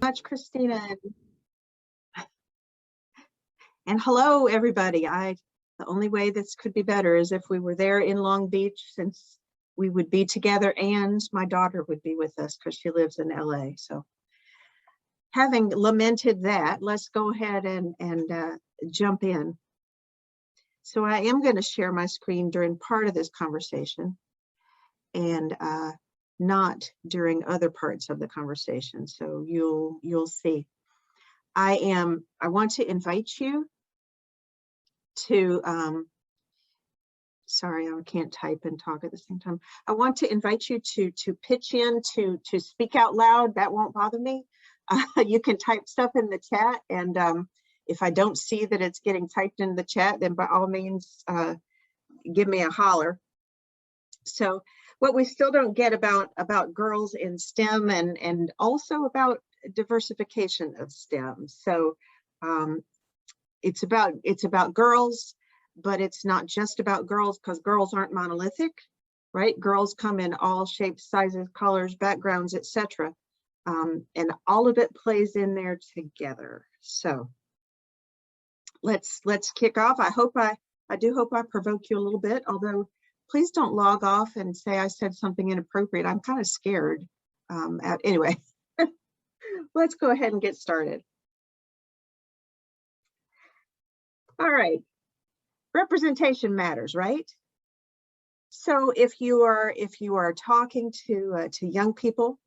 Much, Christina, and hello, everybody. The only way this could be better is if we were there in Long Beach, since we would be together, and my daughter would be with us because she lives in LA. So having lamented that, let's go ahead and jump in. So I am going to share my screen during part of this conversation and not during other parts of the conversation. So you'll see. I want to invite you to, sorry, I can't type and talk at the same time. I want to invite you to pitch in, to speak out loud. That won't bother me. You can type stuff in the chat, and if I don't see that it's getting typed in the chat, then by all means, give me a holler. So what we still don't get about girls in STEM and also about diversification of STEM. So it's about girls, but it's not just about girls, because girls aren't monolithic, right? Girls come in all shapes, sizes, colors, backgrounds, etc. And all of it plays in there together. So let's kick off. I do hope I provoke you a little bit, although please don't log off and say I said something inappropriate. I'm kind of scared. Anyway, let's go ahead and get started. All right, representation matters, right? So if you are talking to young people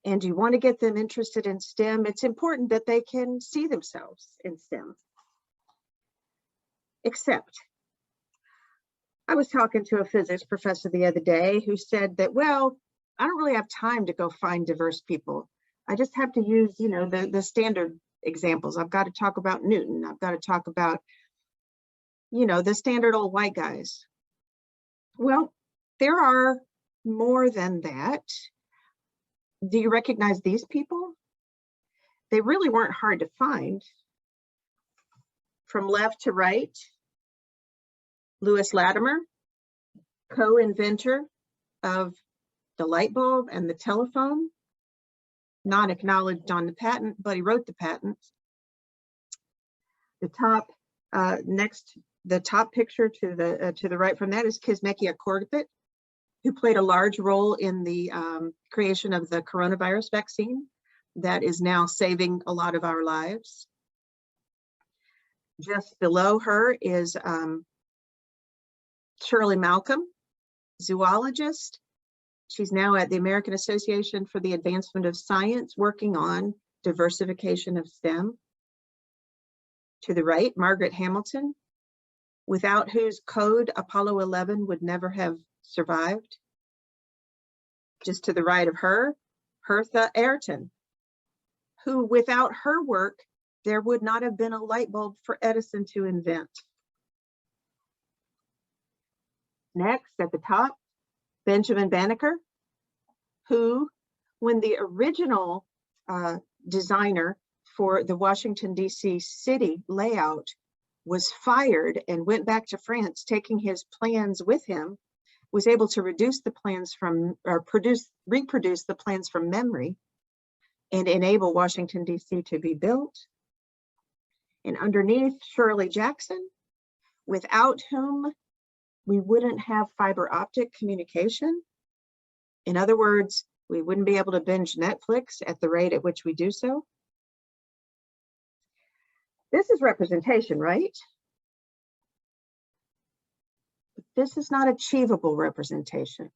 and you want to get them interested in STEM, it's important that they can see themselves in STEM. Except, I was talking to a physics professor the other day who said that, well, I don't really have time to go find diverse people. I just have to use, the standard examples. I've got to talk about Newton. I've got to talk about, the standard old white guys. Well, there are more than that. Do you recognize these people? They really weren't hard to find. From left to right, Lewis Latimer, co-inventor of the light bulb and the telephone, not acknowledged on the patent, but he wrote the patent. The top the top picture to the right from that is Kizzmekia-Corbett, who played a large role in the creation of the coronavirus vaccine that is now saving a lot of our lives. Just below her is Shirley Malcolm, zoologist. She's now at the American Association for the Advancement of Science, working on diversification of STEM. To the right, Margaret Hamilton, without whose code Apollo 11 would never have survived. Just to the right of her, Hertha Ayrton, who without her work, there would not have been a light bulb for Edison to invent. Next, at the top, Benjamin Banneker, who, when the original designer for the Washington, D.C. city layout was fired and went back to France, taking his plans with him, was able to reproduce the plans from memory and enable Washington, D.C. to be built. And underneath, Shirley Jackson, without whom we wouldn't have fiber optic communication. In other words, we wouldn't be able to binge Netflix at the rate at which we do so. This is representation, right? But this is not achievable representation,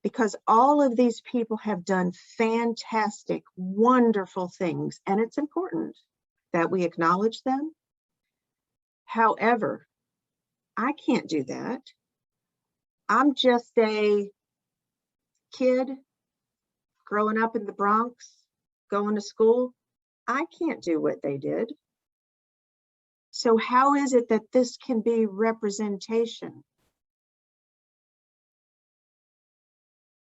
because all of these people have done fantastic, wonderful things, and it's important that we acknowledge them. However, I can't do that. I'm just a kid growing up in the Bronx, going to school. I can't do what they did. So how is it that this can be representation?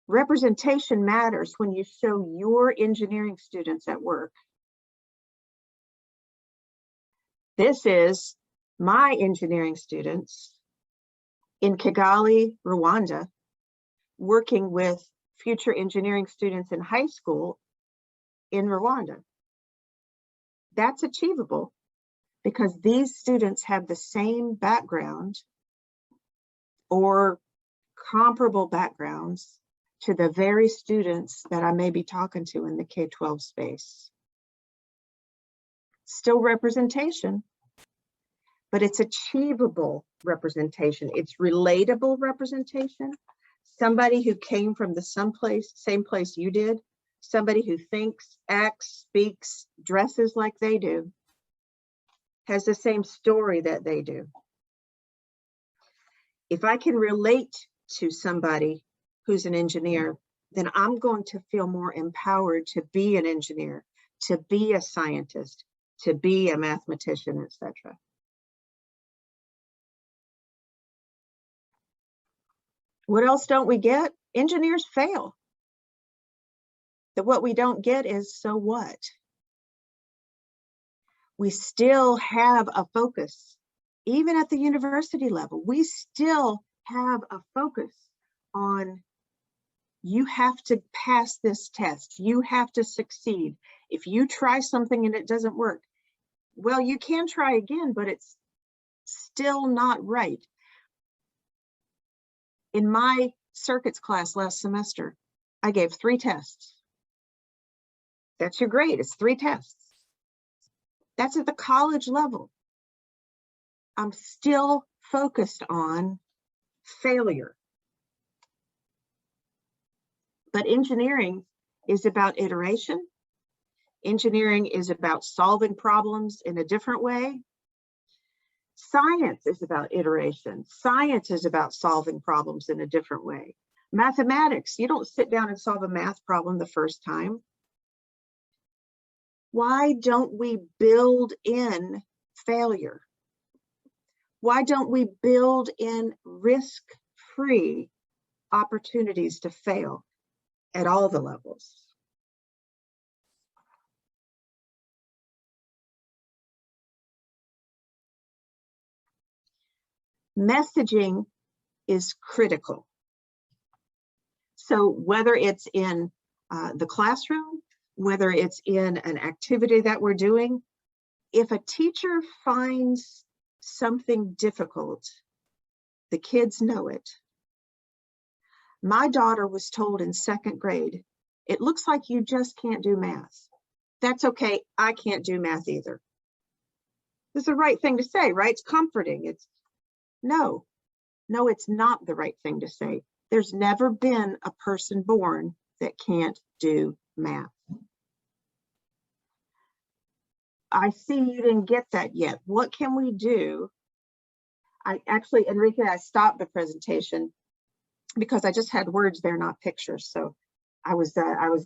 Representation matters when you show your engineering students at work. This is my engineering students in Kigali, Rwanda, working with future engineering students in high school in Rwanda. That's achievable because these students have the same background or comparable backgrounds to the very students that I may be talking to in the K-12 space. Still representation, but it's achievable representation. It's relatable representation. Somebody who came from the same place you did, somebody who thinks, acts, speaks, dresses like they do, has the same story that they do. If I can relate to somebody who's an engineer, then I'm going to feel more empowered to be an engineer, to be a scientist, to be a mathematician, etc. What else don't we get? Engineers fail. What we don't get is, so what? We still have a focus. Even at the university level, we still have a focus on, you have to pass this test. You have to succeed. If you try something and it doesn't work, well, you can try again, but it's still not right. In my circuits class last semester, I gave 3 tests. That's your grade, it's 3 tests. That's at the college level. I'm still focused on failure. But engineering is about iteration. Engineering is about solving problems in a different way. Science is about iteration. Science is about solving problems in a different way. Mathematics, you don't sit down and solve a math problem the first time. Why don't we build in failure? Why don't we build in risk-free opportunities to fail at all the levels? Messaging is critical. So whether it's in the classroom, whether it's in an activity that we're doing, if a teacher finds something difficult, the kids know it. My daughter was told in 2nd grade, it looks like you just can't do math. That's okay, I can't do math either. It's the right thing to say, right? It's comforting. It's no, it's not the right thing to say. There's never been a person born that can't do math. I see you didn't get that yet. What can we do? Enrique, I stopped the presentation because I just had words there, not pictures. So I was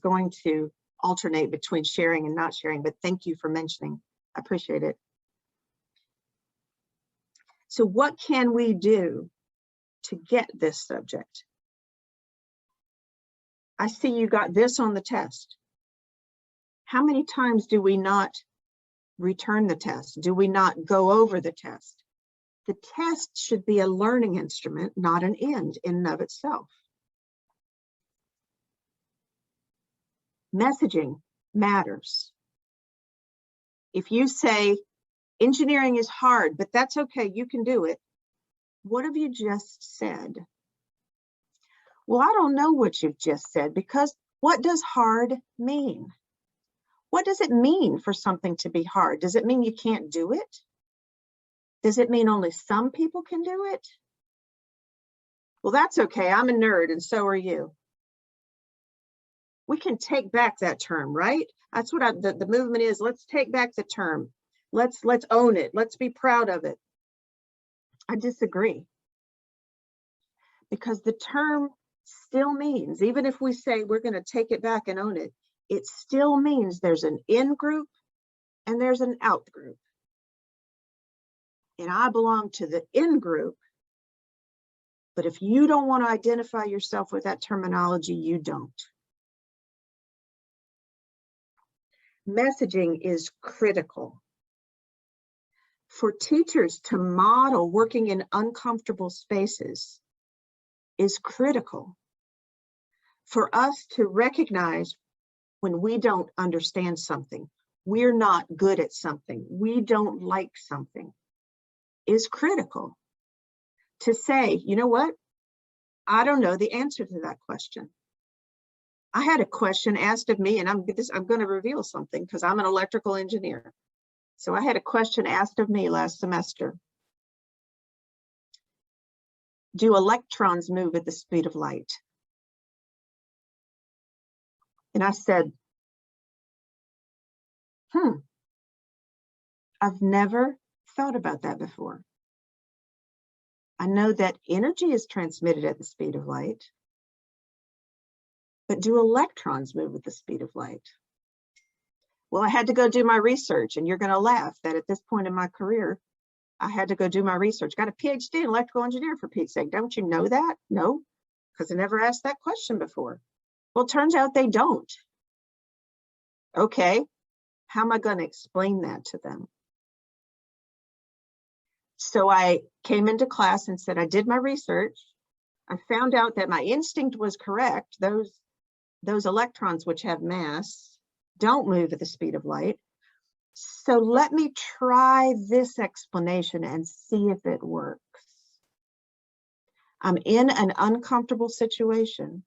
going to alternate between sharing and not sharing, but thank you for mentioning. I appreciate it. So what can we do to get this subject? I see you got this on the test. How many times do we not return the test? Do we not go over the test? The test should be a learning instrument, not an end in and of itself. Messaging matters. If you say, engineering is hard, but that's okay, you can do it. What have you just said? Well, I don't know what you've just said, because what does hard mean? What does it mean for something to be hard? Does it mean you can't do it? Does it mean only some people can do it? Well, that's okay, I'm a nerd and so are you. We can take back that term, right? That's what the movement is. Let's take back the term. Let's own it. Let's be proud of it. I disagree. Because the term still means, even if we say we're going to take it back and own it, it still means there's an in group and there's an out group. And I belong to the in group. But if you don't want to identify yourself with that terminology, you don't. Messaging is critical. For teachers to model working in uncomfortable spaces is critical. For us to recognize when we don't understand something, we're not good at something, we don't like something, is critical. To say, you know what? I don't know the answer to that question. I had a question asked of me, and I'm going to reveal something because I'm an electrical engineer. So I had a question asked of me last semester. Do electrons move at the speed of light? And I said, I've never thought about that before. I know that energy is transmitted at the speed of light, but do electrons move at the speed of light? Well, I had to go do my research, and you're going to laugh that at this point in my career, I had to go do my research. Got a Ph.D. in electrical engineering, for Pete's sake. Don't you know that? No, because I never asked that question before. Well, it turns out they don't. Okay, how am I going to explain that to them? So I came into class and said, I did my research. I found out that my instinct was correct. Those electrons, which have mass, don't move at the speed of light. So let me try this explanation and see if it works. I'm in an uncomfortable situation,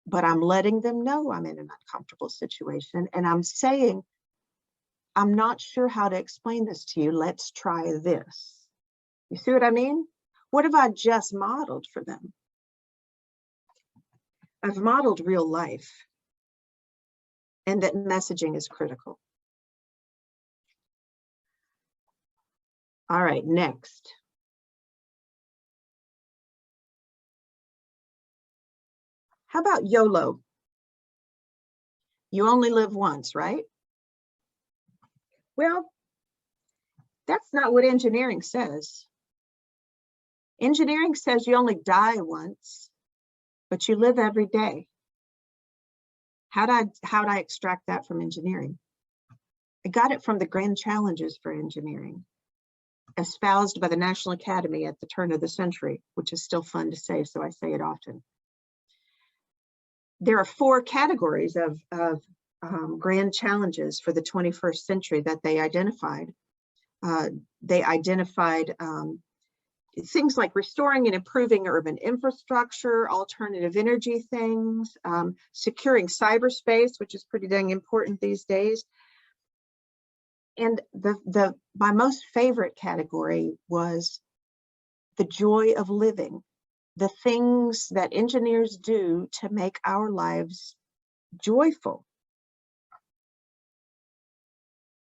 but I'm letting them know I'm in an uncomfortable situation. And I'm saying, I'm not sure how to explain this to you. Let's try this. You see what I mean? What have I just modeled for them? I've modeled real life, and that messaging is critical. All right, next. How about YOLO? You only live once, right? Well, that's not what engineering says. Engineering says you only die once, but you live every day. How'd I extract that from engineering? I got it from the grand challenges for engineering, espoused by the National Academy at the turn of the century, which is still fun to say, so I say it often. There are 4 categories of grand challenges for the 21st century that they identified. They identified things like restoring and improving urban infrastructure, alternative energy things, securing cyberspace, which is pretty dang important these days. And my most favorite category was the joy of living, the things that engineers do to make our lives joyful.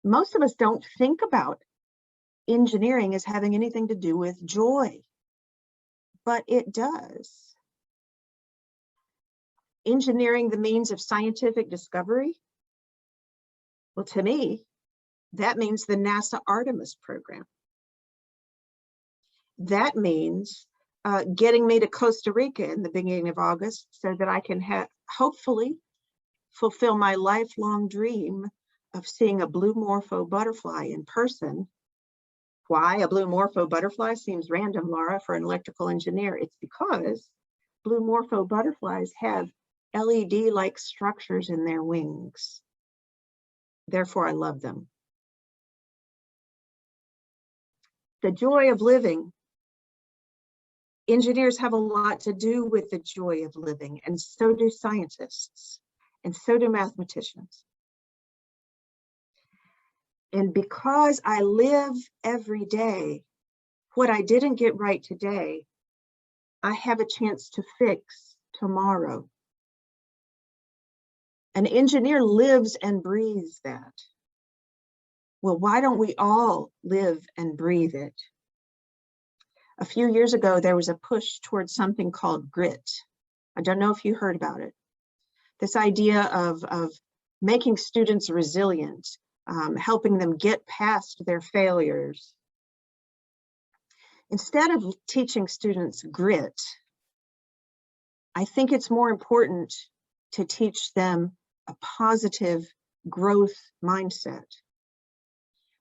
Most of us don't think about engineering as having anything to do with joy, but it does. Engineering the means of scientific discovery? Well, to me, that means the NASA Artemis program. That means getting me to Costa Rica in the beginning of August so that I can hopefully fulfill my lifelong dream of seeing a blue morpho butterfly in person. Why a blue morpho butterfly seems random, Laura, for an electrical engineer. It's because blue morpho butterflies have LED-like structures in their wings. Therefore, I love them. The joy of living. Engineers have a lot to do with the joy of living, and so do scientists, and so do mathematicians. And because I live every day, what I didn't get right today, I have a chance to fix tomorrow. An engineer lives and breathes that. Well, why don't we all live and breathe it? A few years ago, there was a push towards something called grit. I don't know if you heard about it. This idea of making students resilient, helping them get past their failures. Instead of teaching students grit, I think it's more important to teach them a positive growth mindset,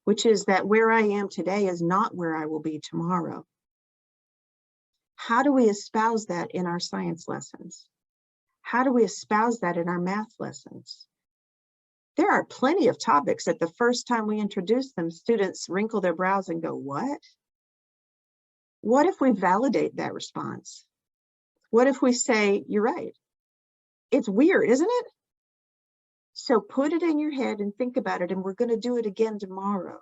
which is that where I am today is not where I will be tomorrow. How do we espouse that in our science lessons? How do we espouse that in our math lessons? There are plenty of topics that the first time we introduce them, students wrinkle their brows and go, what? What if we validate that response? What if we say, you're right? It's weird, isn't it? So put it in your head and think about it, and we're going to do it again tomorrow.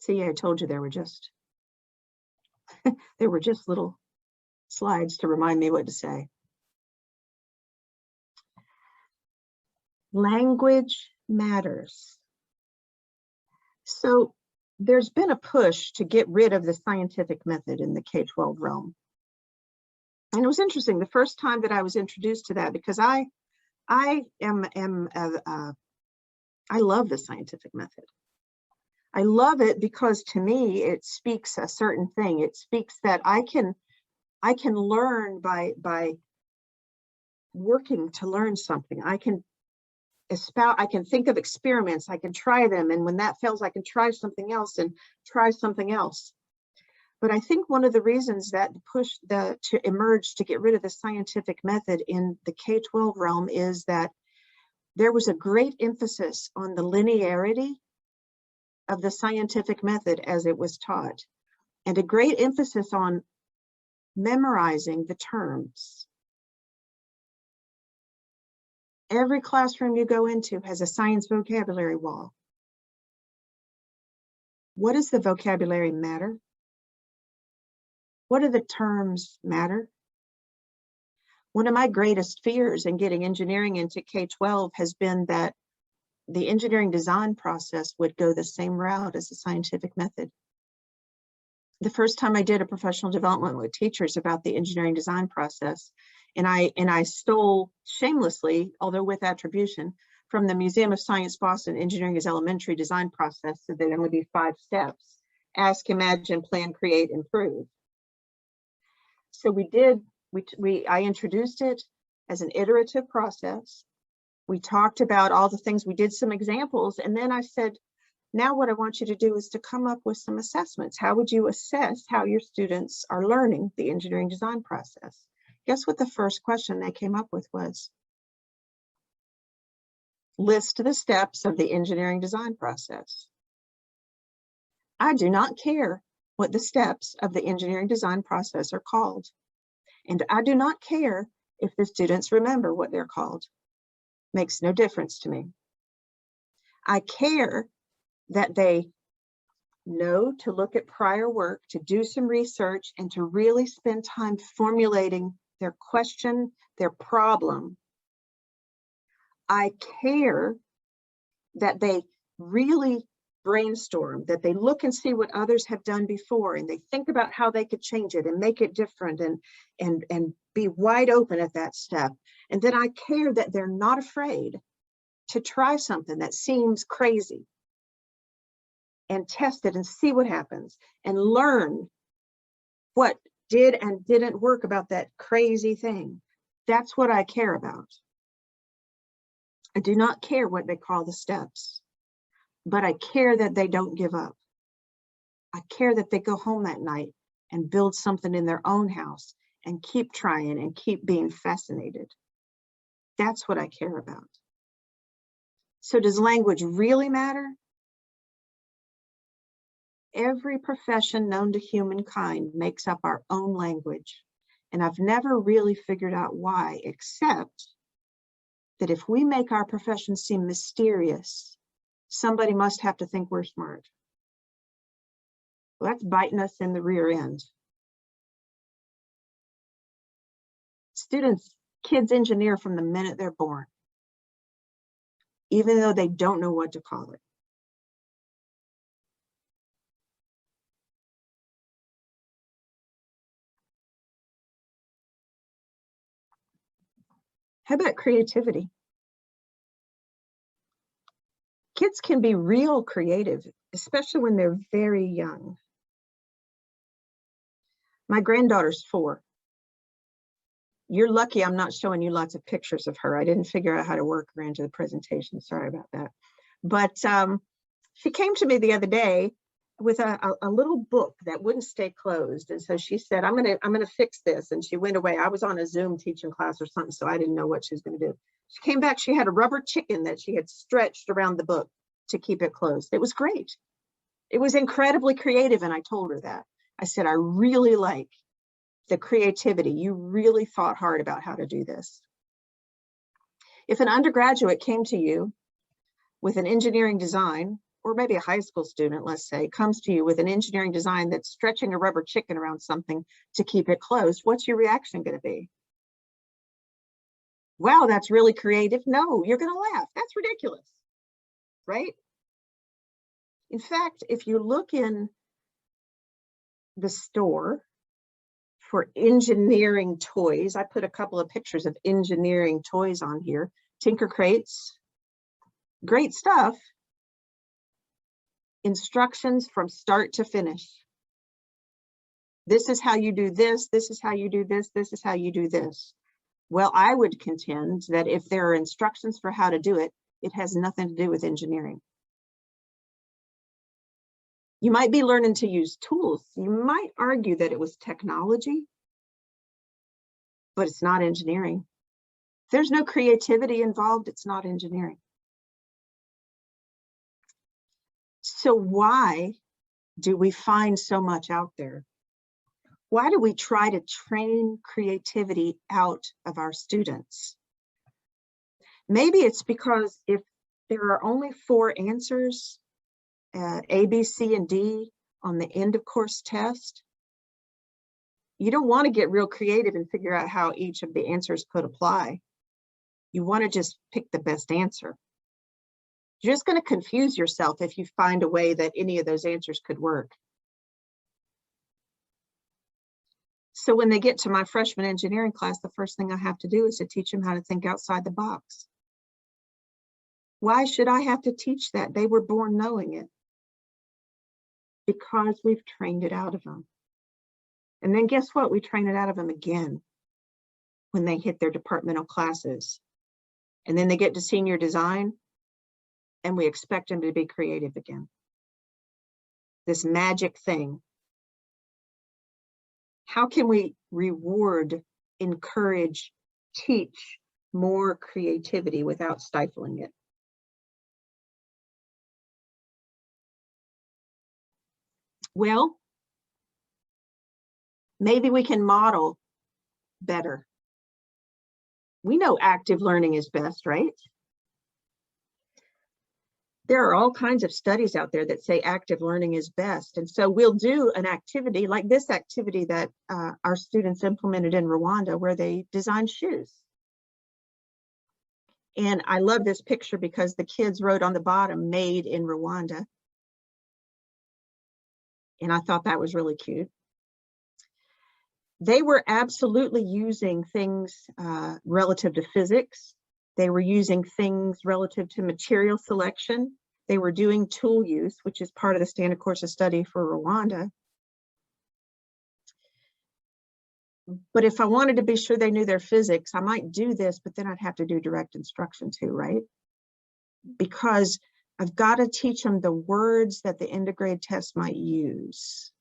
See, I told you there were just little slides to remind me what to say. Language matters. So there's been a push to get rid of the scientific method in the K-12 realm. And it was interesting the first time that I was introduced to that, because I love the scientific method. I love it because to me it speaks a certain thing. It speaks that I can learn by working to learn something. I can think of experiments, I can try them, and when that fails, I can try something else and try something else. But I think one of the reasons that to emerge to get rid of the scientific method in the K-12 realm is that there was a great emphasis on the linearity of the scientific method as it was taught, and a great emphasis on memorizing the terms. Every classroom you go into has a science vocabulary wall. What does the vocabulary matter? What do the terms matter? One of my greatest fears in getting engineering into K-12 has been that the engineering design process would go the same route as the scientific method. The first time I did a professional development with teachers about the engineering design process, and I stole shamelessly, although with attribution, from the Museum of Science Boston Engineering is Elementary design process, so there would be 5 steps: ask, imagine, plan, create, improve. So I introduced it as an iterative process. We talked about all the things, we did some examples, and then I said, now what I want you to do is to come up with some assessments. How would you assess how your students are learning the engineering design process? Guess what the first question they came up with was? List the steps of the engineering design process. I do not care what the steps of the engineering design process are called. And I do not care if the students remember what they're called. Makes no difference to me. I care that they know to look at prior work, to do some research, and to really spend time formulating their question, their problem. I care that they really brainstorm, that they look and see what others have done before, and they think about how they could change it and make it different, and be wide open at that step. And then I care that they're not afraid to try something that seems crazy and test it and see what happens and learn what did and didn't work about that crazy thing. That's what I care about. I do not care what they call the steps, but I care that they don't give up. I care that they go home that night and build something in their own house and keep trying and keep being fascinated. That's what I care about. So does language really matter? Every profession known to humankind makes up our own language. And I've never really figured out why, except that if we make our profession seem mysterious, somebody must have to think we're smart. Well, that's biting us in the rear end. Kids engineer from the minute they're born, even though they don't know what to call it. How about creativity? Kids can be real creative, especially when they're very young. My granddaughter's 4. You're lucky I'm not showing you lots of pictures of her. I didn't figure out how to work her into the presentation. Sorry about that. But she came to me the other day with a little book that wouldn't stay closed. And so she said, I'm gonna fix this. And she went away. I was on a Zoom teaching class or something, so I didn't know what she was gonna do. She came back, she had a rubber chicken that she had stretched around the book to keep it closed. It was great. It was incredibly creative, and I told her that. I said, I really like the creativity. You really thought hard about how to do this. If an undergraduate came to you with an engineering design, or maybe a high school student, let's say, comes to you with an engineering design that's stretching a rubber chicken around something to keep it closed, what's your reaction going to be? Wow, that's really creative. No, you're going to laugh. That's ridiculous, right? In fact, if you look in the store for engineering toys, I put a couple of pictures of engineering toys on here, Tinker Crates, great stuff. Instructions from start to finish. This is how you do this, this is how you do this, this is how you do this. Well, I would contend that if there are instructions for how to do it, it has nothing to do with engineering. You might be learning to use tools. You might argue that it was technology, but it's not engineering. If there's no creativity involved, it's not engineering. So why do we find so much out there? Why do we try to train creativity out of our students? Maybe it's because if there are only 4 answers, A, B, C, and D on the end of course test, you don't want to get real creative and figure out how each of the answers could apply. You want to just pick the best answer. You're just going to confuse yourself if you find a way that any of those answers could work. So when they get to my freshman engineering class, the first thing I have to do is to teach them how to think outside the box. Why should I have to teach that? They were born knowing it. Because we've trained it out of them. And then guess what? We train it out of them again when they hit their departmental classes. And then they get to senior design, and we expect them to be creative again. This magic thing. How can we reward, encourage, teach more creativity without stifling it? Well, maybe we can model better. We know active learning is best, right? There are all kinds of studies out there that say active learning is best. And so we'll do an activity like this activity that our students implemented in Rwanda, where they designed shoes. And I love this picture because the kids wrote on the bottom, "Made in Rwanda." And I thought that was really cute. They were absolutely using things relative to physics. They were using things relative to material selection. They were doing tool use, which is part of the standard course of study for Rwanda. But if I wanted to be sure they knew their physics, I might do this, but then I'd have to do direct instruction too, right? Because I've got to teach them the words that the end of grade test might use.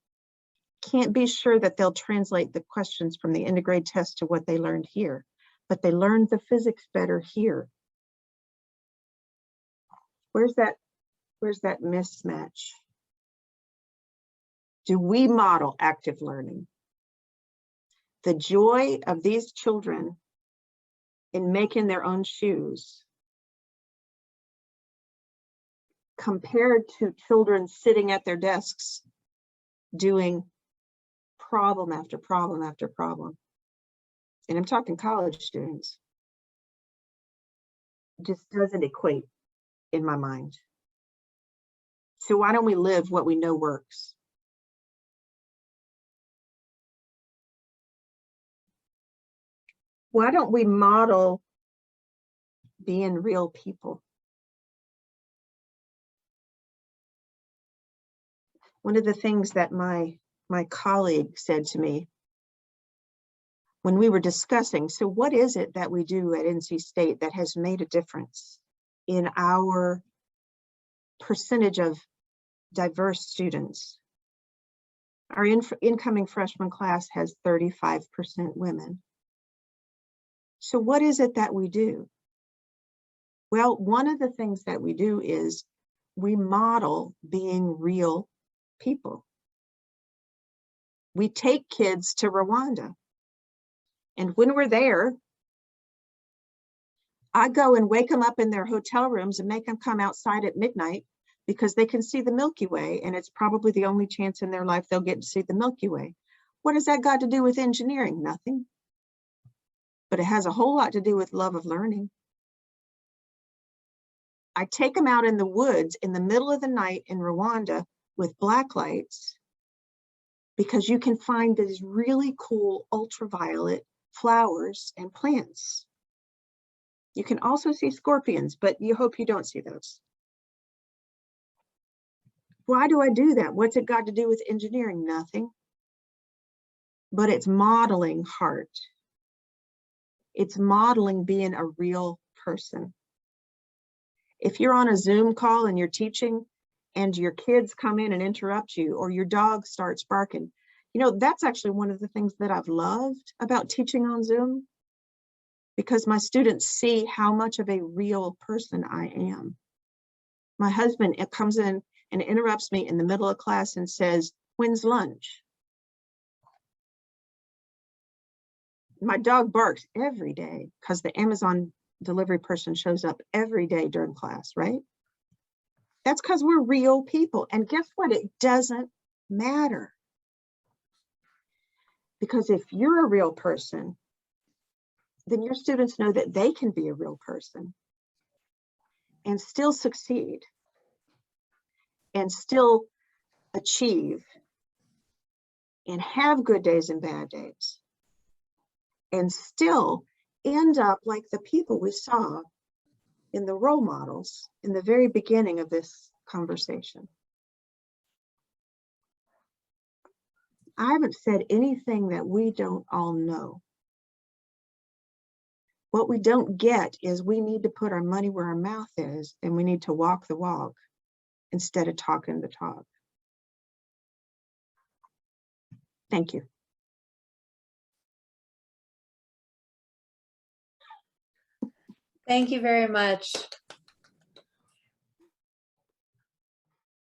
Can't be sure that they'll translate the questions from the end of grade test to what they learned here, but they learned the physics better here. Where's that mismatch? Do we model active learning? The joy of these children in making their own shoes compared to children sitting at their desks doing problem after problem after problem. And I'm talking college students. Just doesn't equate in my mind. So why don't we live what we know works? Why don't we model being real people? One of the things that my colleague said to me when we were discussing, so what is it that we do at NC State that has made a difference in our percentage of diverse students. Our incoming freshman class has 35% women. So what is it that we do? Well, one of the things that we do is we model being real people. We take kids to Rwanda. And when we're there, I go and wake them up in their hotel rooms and make them come outside at midnight because they can see the Milky Way, and it's probably the only chance in their life they'll get to see the Milky Way. What has that got to do with engineering? Nothing. But it has a whole lot to do with love of learning. I take them out in the woods in the middle of the night in Rwanda with black lights because you can find these really cool ultraviolet flowers and plants. You can also see scorpions, but you hope you don't see those. Why do I do that? What's it got to do with engineering? Nothing. But it's modeling heart. It's modeling being a real person. If you're on a Zoom call and you're teaching and your kids come in and interrupt you, or your dog starts barking, you know, that's actually one of the things that I've loved about teaching on Zoom, because my students see how much of a real person I am. My husband comes in and interrupts me in the middle of class and says, "When's lunch?" My dog barks every day because the Amazon delivery person shows up every day during class, right? That's because we're real people. And guess what? It doesn't matter. Because if you're a real person, then your students know that they can be a real person and still succeed and still achieve and have good days and bad days and still end up like the people we saw in the role models in the very beginning of this conversation. I haven't said anything that we don't all know. What we don't get is we need to put our money where our mouth is, and we need to walk the walk instead of talking the talk. Thank you. Thank you very much.